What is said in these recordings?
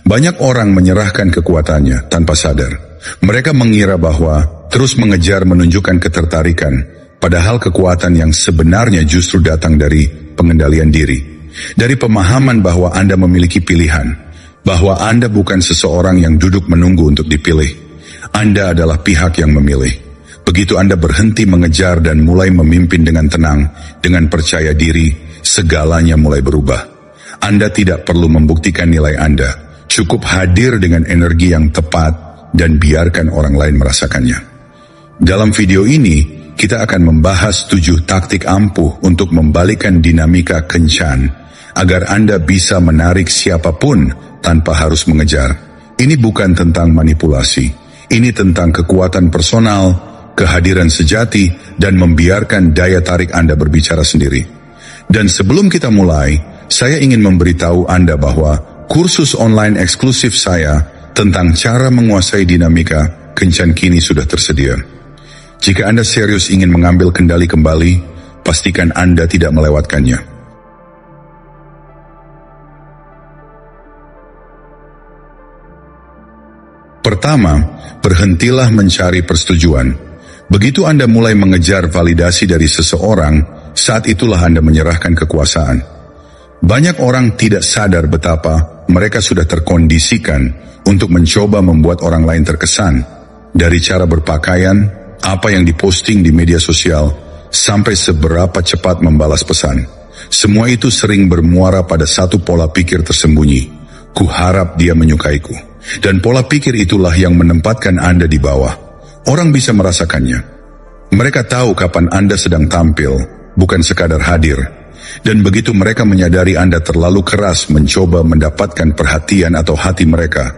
Banyak orang menyerahkan kekuatannya tanpa sadar. Mereka mengira bahwa terus mengejar menunjukkan ketertarikan, padahal kekuatan yang sebenarnya justru datang dari pengendalian diri. Dari pemahaman bahwa Anda memiliki pilihan, bahwa Anda bukan seseorang yang duduk menunggu untuk dipilih. Anda adalah pihak yang memilih. Begitu Anda berhenti mengejar dan mulai memimpin dengan tenang, dengan percaya diri, segalanya mulai berubah. Anda tidak perlu membuktikan nilai Anda, cukup hadir dengan energi yang tepat dan biarkan orang lain merasakannya. Dalam video ini, kita akan membahas 7 taktik ampuh untuk membalikkan dinamika kencan, agar Anda bisa menarik siapapun tanpa harus mengejar. Ini bukan tentang manipulasi, ini tentang kekuatan personal, kehadiran sejati, dan membiarkan daya tarik Anda berbicara sendiri. Dan sebelum kita mulai, saya ingin memberitahu Anda bahwa kursus online eksklusif saya tentang cara menguasai dinamika kencan kini sudah tersedia. Jika Anda serius ingin mengambil kendali kembali, pastikan Anda tidak melewatkannya. Pertama, berhentilah mencari persetujuan. Begitu Anda mulai mengejar validasi dari seseorang, saat itulah Anda menyerahkan kekuasaan. Banyak orang tidak sadar betapa mereka sudah terkondisikan untuk mencoba membuat orang lain terkesan. Dari cara berpakaian, apa yang diposting di media sosial, sampai seberapa cepat membalas pesan. Semua itu sering bermuara pada satu pola pikir tersembunyi. Kuharap dia menyukaiku. Dan pola pikir itulah yang menempatkan Anda di bawah. Orang bisa merasakannya. Mereka tahu kapan Anda sedang tampil, bukan sekadar hadir. Dan begitu mereka menyadari Anda terlalu keras mencoba mendapatkan perhatian atau hati mereka,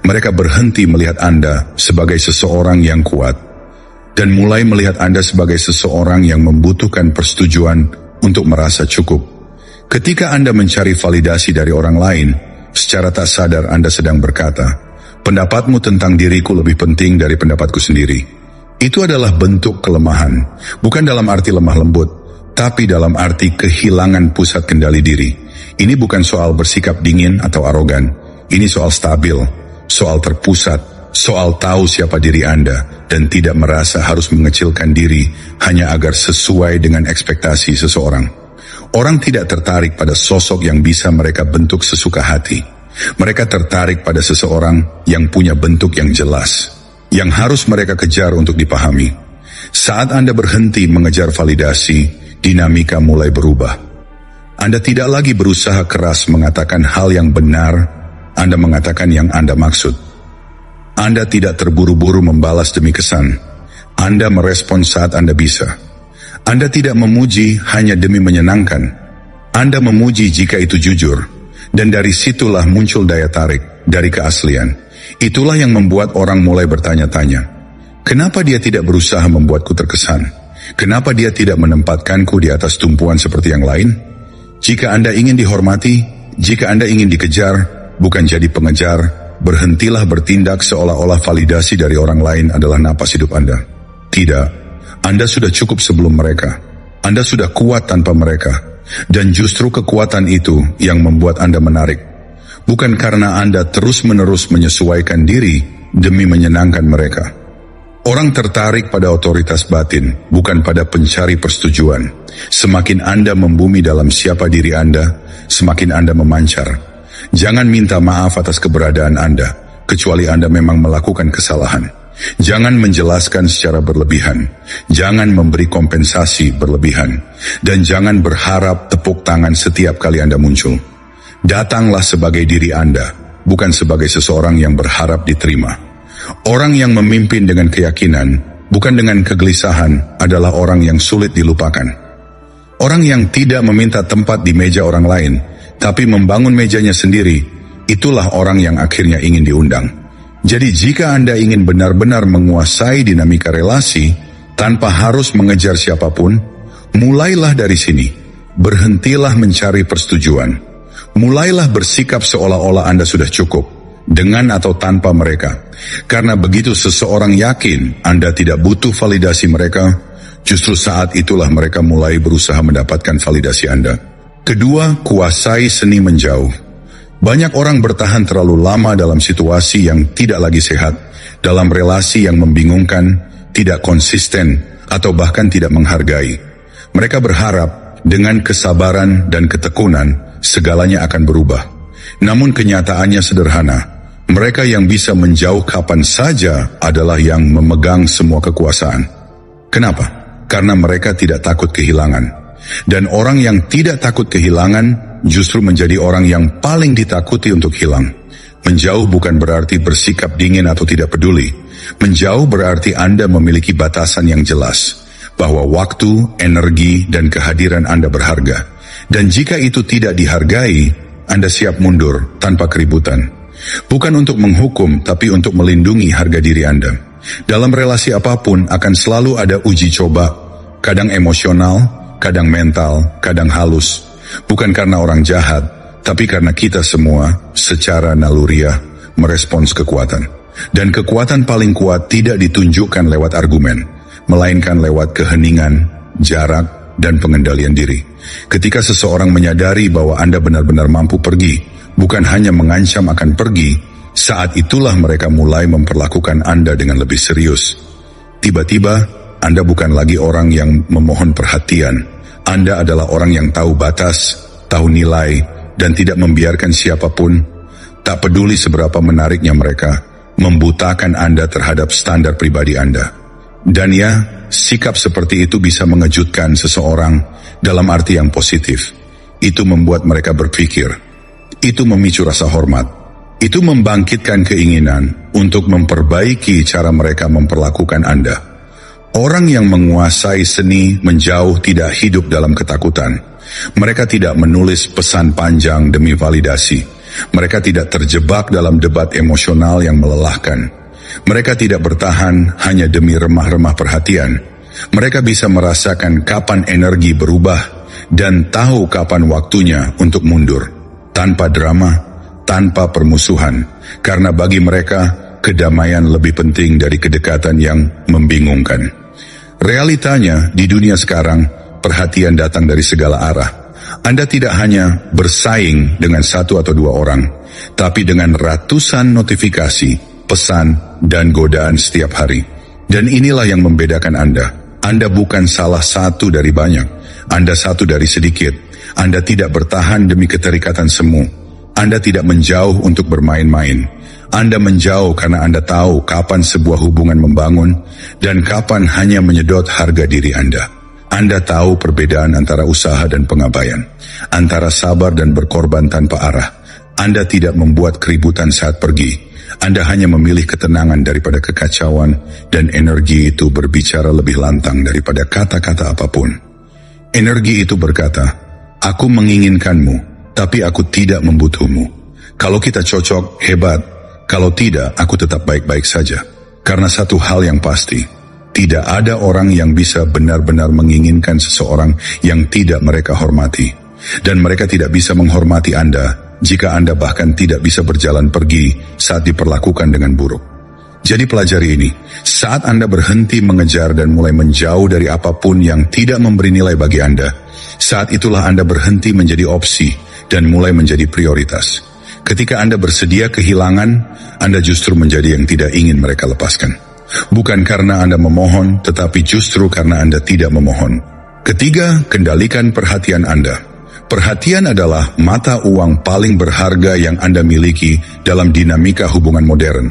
mereka berhenti melihat Anda sebagai seseorang yang kuat, dan mulai melihat Anda sebagai seseorang yang membutuhkan persetujuan untuk merasa cukup. Ketika Anda mencari validasi dari orang lain, secara tak sadar Anda sedang berkata, pendapatmu tentang diriku lebih penting dari pendapatku sendiri. Itu adalah bentuk kelemahan, bukan dalam arti lemah lembut, tapi dalam arti kehilangan pusat kendali diri. Ini bukan soal bersikap dingin atau arogan, ini soal stabil, soal terpusat, soal tahu siapa diri Anda dan tidak merasa harus mengecilkan diri hanya agar sesuai dengan ekspektasi seseorang. Orang tidak tertarik pada sosok yang bisa mereka bentuk sesuka hati. Mereka tertarik pada seseorang yang punya bentuk yang jelas, yang harus mereka kejar untuk dipahami. Saat Anda berhenti mengejar validasi, dinamika mulai berubah. Anda tidak lagi berusaha keras mengatakan hal yang benar, Anda mengatakan yang Anda maksud. Anda tidak terburu-buru membalas demi kesan. Anda merespon saat Anda bisa. Anda tidak memuji hanya demi menyenangkan. Anda memuji jika itu jujur. Dan dari situlah muncul daya tarik dari keaslian. Itulah yang membuat orang mulai bertanya-tanya, kenapa dia tidak berusaha membuatku terkesan? Kenapa dia tidak menempatkanku di atas tumpuan seperti yang lain? Jika Anda ingin dihormati, jika Anda ingin dikejar, bukan jadi pengejar, berhentilah bertindak seolah-olah validasi dari orang lain adalah napas hidup Anda. Tidak, Anda sudah cukup sebelum mereka. Anda sudah kuat tanpa mereka. Dan justru kekuatan itu yang membuat Anda menarik. Bukan karena Anda terus-menerus menyesuaikan diri demi menyenangkan mereka. Orang tertarik pada otoritas batin, bukan pada pencari persetujuan. Semakin Anda membumi dalam siapa diri Anda, semakin Anda memancar. Jangan minta maaf atas keberadaan Anda, kecuali Anda memang melakukan kesalahan. Jangan menjelaskan secara berlebihan. Jangan memberi kompensasi berlebihan. Dan jangan berharap tepuk tangan setiap kali Anda muncul. Datanglah sebagai diri Anda, bukan sebagai seseorang yang berharap diterima. Orang yang memimpin dengan keyakinan, bukan dengan kegelisahan, adalah orang yang sulit dilupakan. Orang yang tidak meminta tempat di meja orang lain, tapi membangun mejanya sendiri, itulah orang yang akhirnya ingin diundang. Jadi jika Anda ingin benar-benar menguasai dinamika relasi, tanpa harus mengejar siapapun, mulailah dari sini. Berhentilah mencari persetujuan. Mulailah bersikap seolah-olah Anda sudah cukup, dengan atau tanpa mereka. Karena begitu seseorang yakin Anda tidak butuh validasi mereka, justru saat itulah mereka mulai berusaha mendapatkan validasi Anda. Kedua, kuasai seni menjauh. Banyak orang bertahan terlalu lama dalam situasi yang tidak lagi sehat, dalam relasi yang membingungkan, tidak konsisten, atau bahkan tidak menghargai. Mereka berharap dengan kesabaran dan ketekunan segalanya akan berubah. Namun kenyataannya sederhana. Mereka yang bisa menjauh kapan saja adalah yang memegang semua kekuasaan. Kenapa? Karena mereka tidak takut kehilangan. Dan orang yang tidak takut kehilangan justru menjadi orang yang paling ditakuti untuk hilang. Menjauh bukan berarti bersikap dingin atau tidak peduli. Menjauh berarti Anda memiliki batasan yang jelas, bahwa waktu, energi, dan kehadiran Anda berharga. Dan jika itu tidak dihargai, Anda siap mundur tanpa keributan. Bukan untuk menghukum, tapi untuk melindungi harga diri Anda. Dalam relasi apapun akan selalu ada uji coba, kadang emosional, kadang mental, kadang halus. Bukan karena orang jahat, tapi karena kita semua secara naluriah merespons kekuatan. Dan kekuatan paling kuat tidak ditunjukkan lewat argumen, melainkan lewat keheningan, jarak, dan pengendalian diri. Ketika seseorang menyadari bahwa Anda benar-benar mampu pergi, bukan hanya mengancam akan pergi, saat itulah mereka mulai memperlakukan Anda dengan lebih serius. Tiba-tiba, Anda bukan lagi orang yang memohon perhatian. Anda adalah orang yang tahu batas, tahu nilai, dan tidak membiarkan siapapun, tak peduli seberapa menariknya mereka, membutakan Anda terhadap standar pribadi Anda. Dan ya, sikap seperti itu bisa mengejutkan seseorang dalam arti yang positif. Itu membuat mereka berpikir. Itu memicu rasa hormat. Itu membangkitkan keinginan untuk memperbaiki cara mereka memperlakukan Anda. Orang yang menguasai seni menjauh tidak hidup dalam ketakutan. Mereka tidak menulis pesan panjang demi validasi. Mereka tidak terjebak dalam debat emosional yang melelahkan. Mereka tidak bertahan hanya demi remah-remah perhatian. Mereka bisa merasakan kapan energi berubah dan tahu kapan waktunya untuk mundur. Tanpa drama, tanpa permusuhan. Karena bagi mereka, kedamaian lebih penting dari kedekatan yang membingungkan. Realitanya, di dunia sekarang, perhatian datang dari segala arah. Anda tidak hanya bersaing dengan satu atau dua orang, tapi dengan ratusan notifikasi, pesan, dan godaan setiap hari. Dan inilah yang membedakan Anda. Anda bukan salah satu dari banyak. Anda satu dari sedikit. Anda tidak bertahan demi keterikatan semu. Anda tidak menjauh untuk bermain-main. Anda menjauh karena Anda tahu kapan sebuah hubungan membangun dan kapan hanya menyedot harga diri Anda. Anda tahu perbedaan antara usaha dan pengabaian, antara sabar dan berkorban tanpa arah. Anda tidak membuat keributan saat pergi. Anda hanya memilih ketenangan daripada kekacauan, dan energi itu berbicara lebih lantang daripada kata-kata apapun. Energi itu berkata, "Aku menginginkanmu, tapi aku tidak membutuhmu. Kalau kita cocok, hebat. Kalau tidak, aku tetap baik-baik saja." Karena satu hal yang pasti, tidak ada orang yang bisa benar-benar menginginkan seseorang yang tidak mereka hormati. Dan mereka tidak bisa menghormati Anda jika Anda bahkan tidak bisa berjalan pergi saat diperlakukan dengan buruk. Jadi pelajari ini, saat Anda berhenti mengejar dan mulai menjauh dari apapun yang tidak memberi nilai bagi Anda, saat itulah Anda berhenti menjadi opsi dan mulai menjadi prioritas. Ketika Anda bersedia kehilangan, Anda justru menjadi yang tidak ingin mereka lepaskan. Bukan karena Anda memohon, tetapi justru karena Anda tidak memohon. Ketiga, kendalikan perhatian Anda. Perhatian adalah mata uang paling berharga yang Anda miliki dalam dinamika hubungan modern.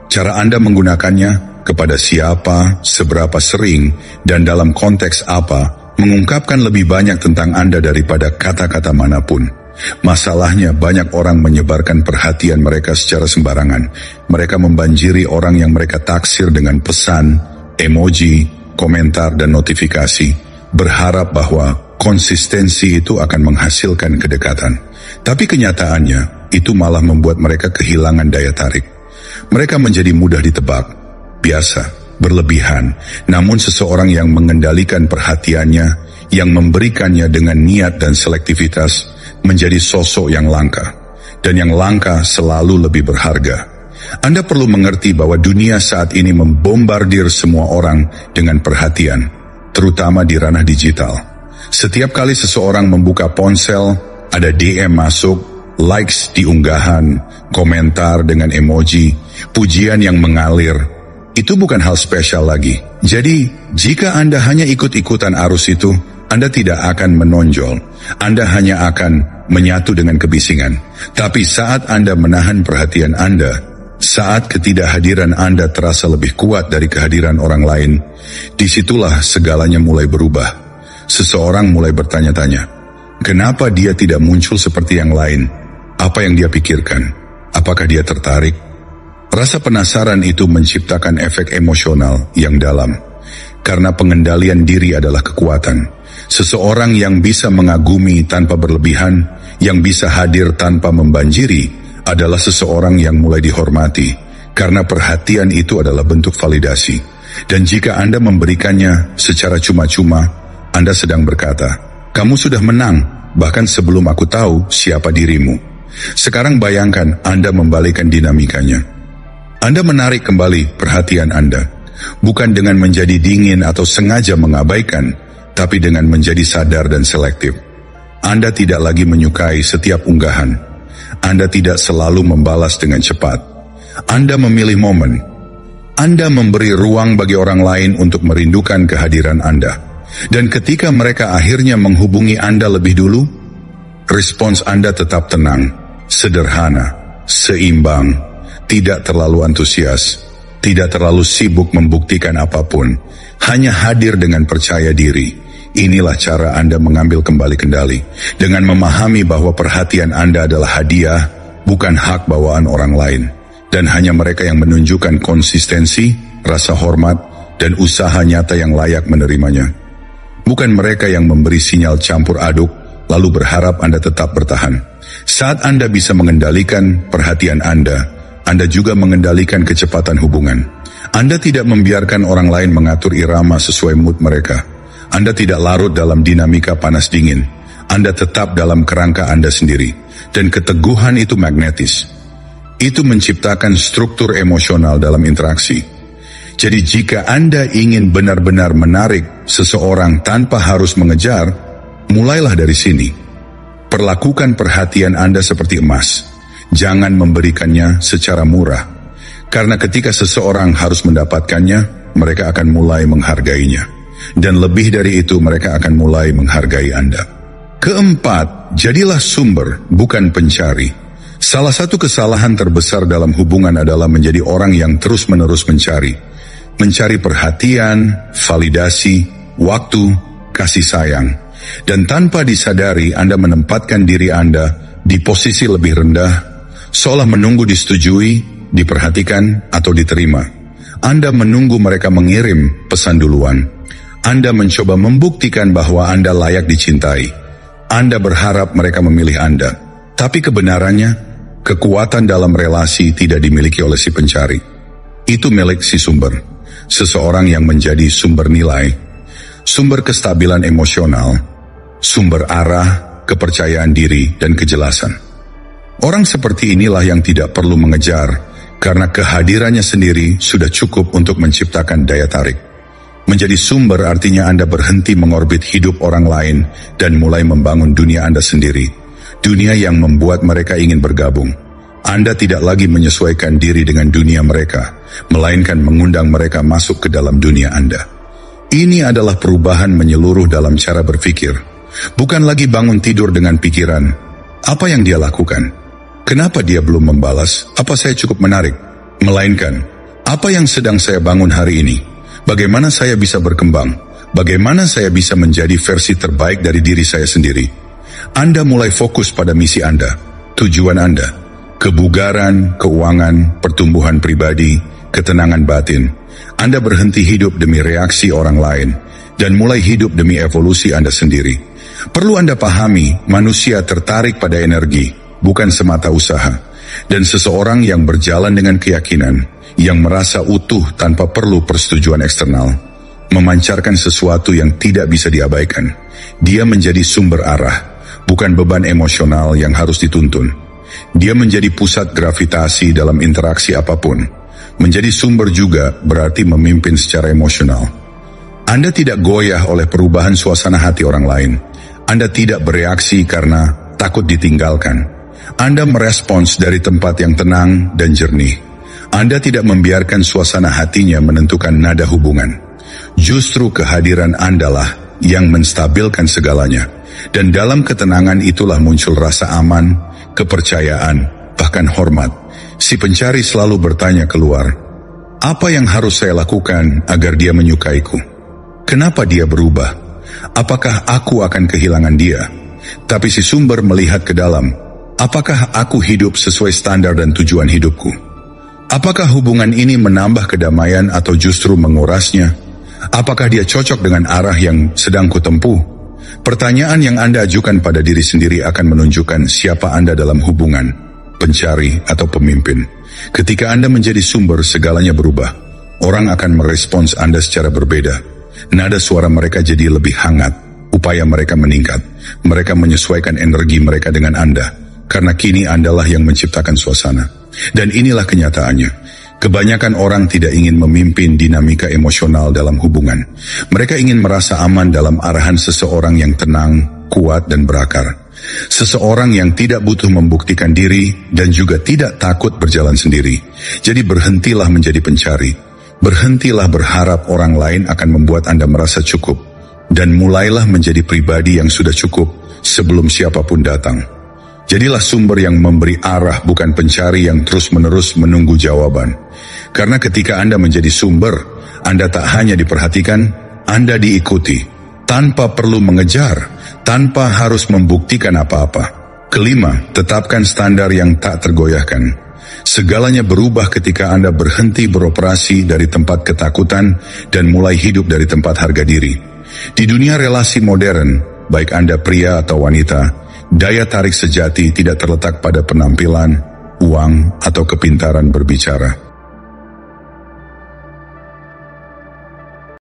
Cara Anda menggunakannya, kepada siapa, seberapa sering, dan dalam konteks apa, mengungkapkan lebih banyak tentang Anda daripada kata-kata manapun. Masalahnya, banyak orang menyebarkan perhatian mereka secara sembarangan. Mereka membanjiri orang yang mereka taksir dengan pesan, emoji, komentar, dan notifikasi, berharap bahwa konsistensi itu akan menghasilkan kedekatan. Tapi kenyataannya, itu malah membuat mereka kehilangan daya tarik. Mereka menjadi mudah ditebak, biasa, berlebihan. Namun seseorang yang mengendalikan perhatiannya, yang memberikannya dengan niat dan selektivitas, menjadi sosok yang langka, dan yang langka selalu lebih berharga. Anda perlu mengerti bahwa dunia saat ini membombardir semua orang dengan perhatian, terutama di ranah digital. Setiap kali seseorang membuka ponsel, ada DM masuk, likes di unggahan, komentar dengan emoji, pujian yang mengalir, itu bukan hal spesial lagi. Jadi, jika Anda hanya ikut-ikutan arus itu, Anda tidak akan menonjol. Anda hanya akan menyatu dengan kebisingan. Tapi saat Anda menahan perhatian Anda, saat ketidakhadiran Anda terasa lebih kuat dari kehadiran orang lain, disitulah segalanya mulai berubah. Seseorang mulai bertanya-tanya, kenapa dia tidak muncul seperti yang lain? Apa yang dia pikirkan? Apakah dia tertarik? Rasa penasaran itu menciptakan efek emosional yang dalam. Karena pengendalian diri adalah kekuatan. Seseorang yang bisa mengagumi tanpa berlebihan, yang bisa hadir tanpa membanjiri, adalah seseorang yang mulai dihormati. Karena perhatian itu adalah bentuk validasi. Dan jika Anda memberikannya secara cuma-cuma, Anda sedang berkata, kamu sudah menang, bahkan sebelum aku tahu siapa dirimu. Sekarang bayangkan Anda membalikkan dinamikanya. Anda menarik kembali perhatian Anda, bukan dengan menjadi dingin atau sengaja mengabaikan, tapi dengan menjadi sadar dan selektif. Anda tidak lagi menyukai setiap unggahan. Anda tidak selalu membalas dengan cepat. Anda memilih momen. Anda memberi ruang bagi orang lain untuk merindukan kehadiran Anda. Dan ketika mereka akhirnya menghubungi Anda lebih dulu, respons Anda tetap tenang, sederhana, seimbang, tidak terlalu antusias, tidak terlalu sibuk membuktikan apapun, hanya hadir dengan percaya diri. Inilah cara Anda mengambil kembali kendali, dengan memahami bahwa perhatian Anda adalah hadiah, bukan hak bawaan orang lain. Dan hanya mereka yang menunjukkan konsistensi, rasa hormat, dan usaha nyata yang layak menerimanya. Bukan mereka yang memberi sinyal campur aduk, lalu berharap Anda tetap bertahan. Saat Anda bisa mengendalikan perhatian Anda juga mengendalikan kecepatan hubungan. Anda tidak membiarkan orang lain mengatur irama sesuai mood mereka. Anda tidak larut dalam dinamika panas dingin. Anda tetap dalam kerangka Anda sendiri. Dan keteguhan itu magnetis. Itu menciptakan struktur emosional dalam interaksi. Jadi jika Anda ingin benar-benar menarik seseorang tanpa harus mengejar, mulailah dari sini. Perlakukan perhatian Anda seperti emas. Jangan memberikannya secara murah. Karena ketika seseorang harus mendapatkannya, mereka akan mulai menghargainya. Dan lebih dari itu, mereka akan mulai menghargai Anda. Keempat, jadilah sumber, bukan pencari. Salah satu kesalahan terbesar dalam hubungan adalah menjadi orang yang terus-menerus mencari. Mencari perhatian, validasi, waktu, kasih sayang. Dan tanpa disadari, Anda menempatkan diri Anda di posisi lebih rendah, seolah menunggu disetujui, diperhatikan, atau diterima. Anda menunggu mereka mengirim pesan duluan. Anda mencoba membuktikan bahwa Anda layak dicintai. Anda berharap mereka memilih Anda. Tapi kebenarannya, kekuatan dalam relasi tidak dimiliki oleh si pencari. Itu milik si sumber. Seseorang yang menjadi sumber nilai, sumber kestabilan emosional, sumber arah, kepercayaan diri, dan kejelasan. Orang seperti inilah yang tidak perlu mengejar, karena kehadirannya sendiri sudah cukup untuk menciptakan daya tarik. Menjadi sumber artinya Anda berhenti mengorbit hidup orang lain dan mulai membangun dunia Anda sendiri. Dunia yang membuat mereka ingin bergabung. Anda tidak lagi menyesuaikan diri dengan dunia mereka, melainkan mengundang mereka masuk ke dalam dunia Anda. Ini adalah perubahan menyeluruh dalam cara berpikir. Bukan lagi bangun tidur dengan pikiran, apa yang dia lakukan? Kenapa dia belum membalas? Apa saya cukup menarik? Melainkan, apa yang sedang saya bangun hari ini? Bagaimana saya bisa berkembang? Bagaimana saya bisa menjadi versi terbaik dari diri saya sendiri? Anda mulai fokus pada misi Anda, tujuan Anda, kebugaran, keuangan, pertumbuhan pribadi, ketenangan batin. Anda berhenti hidup demi reaksi orang lain, dan mulai hidup demi evolusi Anda sendiri. Perlu Anda pahami, manusia tertarik pada energi, bukan semata usaha. Dan seseorang yang berjalan dengan keyakinan, yang merasa utuh tanpa perlu persetujuan eksternal, memancarkan sesuatu yang tidak bisa diabaikan. Dia menjadi sumber arah, bukan beban emosional yang harus dituntun. Dia menjadi pusat gravitasi dalam interaksi apapun. Menjadi sumber juga berarti memimpin secara emosional. Anda tidak goyah oleh perubahan suasana hati orang lain. Anda tidak bereaksi karena takut ditinggalkan. Anda merespons dari tempat yang tenang dan jernih. Anda tidak membiarkan suasana hatinya menentukan nada hubungan. Justru kehadiran Anda lah yang menstabilkan segalanya. Dan dalam ketenangan itulah muncul rasa aman, kepercayaan, bahkan hormat. Si pencari selalu bertanya keluar, apa yang harus saya lakukan agar dia menyukaiku? Kenapa dia berubah? Apakah aku akan kehilangan dia? Tapi si sumber melihat ke dalam. Apakah aku hidup sesuai standar dan tujuan hidupku? Apakah hubungan ini menambah kedamaian atau justru mengurasnya? Apakah dia cocok dengan arah yang sedang kutempuh? Pertanyaan yang Anda ajukan pada diri sendiri akan menunjukkan siapa Anda dalam hubungan, pencari atau pemimpin. Ketika Anda menjadi sumber, segalanya berubah. Orang akan merespons Anda secara berbeda. Nada suara mereka jadi lebih hangat, upaya mereka meningkat. Mereka menyesuaikan energi mereka dengan Anda, karena kini Andalah yang menciptakan suasana. Dan inilah kenyataannya. Kebanyakan orang tidak ingin memimpin dinamika emosional dalam hubungan. Mereka ingin merasa aman dalam arahan seseorang yang tenang, kuat, dan berakar. Seseorang yang tidak butuh membuktikan diri dan juga tidak takut berjalan sendiri. Jadi berhentilah menjadi pencari. Berhentilah berharap orang lain akan membuat Anda merasa cukup. Dan mulailah menjadi pribadi yang sudah cukup sebelum siapapun datang. Jadilah sumber yang memberi arah, bukan pencari yang terus-menerus menunggu jawaban. Karena ketika Anda menjadi sumber, Anda tak hanya diperhatikan, Anda diikuti. Tanpa perlu mengejar, tanpa harus membuktikan apa-apa. Kelima, tetapkan standar yang tak tergoyahkan. Segalanya berubah ketika Anda berhenti beroperasi dari tempat ketakutan dan mulai hidup dari tempat harga diri. Di dunia relasi modern, baik Anda pria atau wanita, daya tarik sejati tidak terletak pada penampilan, uang, atau kepintaran berbicara.